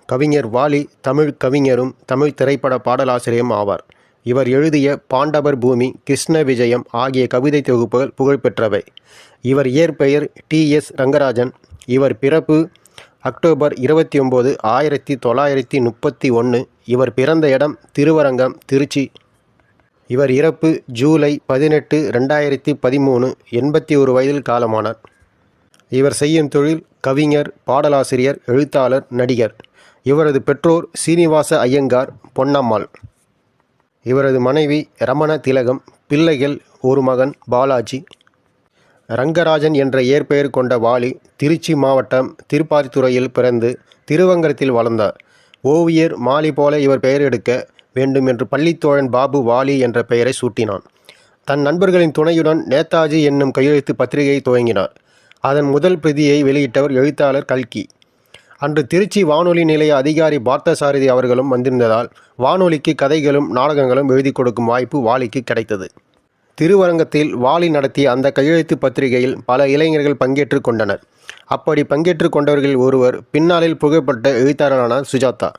கவிஞர் வாலி தமிழ் கவிஞரும் தமிழ் திரைப்பட பாடலாசிரியரும் ஆவார். இவர் எழுதிய பாண்டவர் பூமி, கிருஷ்ண விஜயம் ஆகிய கவிதை தொகுப்புகள் புகழ்பெற்றவை. இவர் இயற்பெயர் டி.எஸ். ரங்கராஜன். இவர் பிறப்பு அக்டோபர் 29, 1931. இவர் பிறந்த இடம் திருவரங்கம், திருச்சி. இவர் இறப்பு ஜூலை 18, 2013. 81 வயதில் காலமானார். இவர் செய்யும் தொழில் கவிஞர், பாடலாசிரியர், எழுத்தாளர், நடிகர். இவரது பெற்றோர் சீனிவாச ஐயங்கார், பொன்னம்மாள். இவரது மனைவி ரமண திலகம். பிள்ளைகள்: ஒரு மகன் பாலாஜி. ரங்கராஜன் என்ற இயற்பெயர் கொண்ட வாலி திருச்சி மாவட்டம் திருப்பாதித்துறையில் பிறந்து திருவங்கரத்தில் வளர்ந்தார். ஓவியர் மாலி போல இவர் பெயர் எடுக்க வேண்டும் என்று பள்ளித்தோழன் பாபு வாலி என்ற பெயரை சூட்டினான். தன் நண்பர்களின் துணையுடன் நேதாஜி என்னும் கையெழுத்து பத்திரிகையை துவங்கினார். அதன் முதல் பிரதியை வெளியிட்டவர் எழுத்தாளர் கல்கி. அன்று திருச்சி வானொலி நிலைய அதிகாரி பார்த்தசாரதி அவர்களும் வந்திருந்ததால் வானொலிக்கு கதைகளும் நாடகங்களும் எழுதி கொடுக்கும் வாய்ப்பு வாலிக்கு கிடைத்தது. திருவரங்கத்தில் வாலி நடத்திய அந்த கையெழுத்து பத்திரிகையில் பல இளைஞர்கள் பங்கேற்று கொண்டனர். அப்படி பங்கேற்று கொண்டவர்களில் ஒருவர் பின்னாளில் புகழ்பெற்ற எழுத்தாளரான சுஜாதா.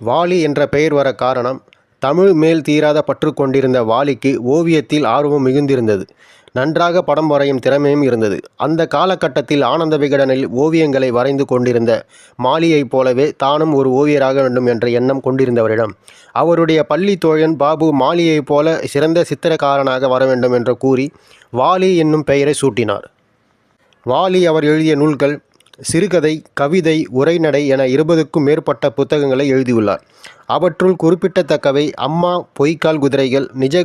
வாலி என்ற பெயர் வர காரணம், தமிழ் மேல் தீராத பற்று கொண்டிருந்த வாலிக்கு ஓவியத்தில் ஆர்வம் மிகுந்திருந்தது. நன்றாக படம் வரையும் திறமையும் இருந்தது. அந்த காலகட்டத்தில் ஆனந்த விகடனில் ஓவியங்களை வரைந்து கொண்டிருந்த மாலியைப் போலவே தானும் ஒரு ஓவியராக வேண்டும் என்ற எண்ணம் கொண்டிருந்தவரிடம் அவருடைய பள்ளி தோழன் பாபு மாலியைப் போல சிறந்த சித்திரக்காரனாக வர வேண்டும் என்று கூறி வாலி என்னும் பெயரை சூட்டினார். வாலி அவர் எழுதிய நூல்கள் சிறுகதை, கவிதை, உரைநடை என 20க்கும் மேற்பட்ட புத்தகங்களை எழுதியுள்ளார். அவற்றுள் குறிப்பிடத்தக்கவை அம்மா, பொய்க்கால் குதிரைகள், நிஜ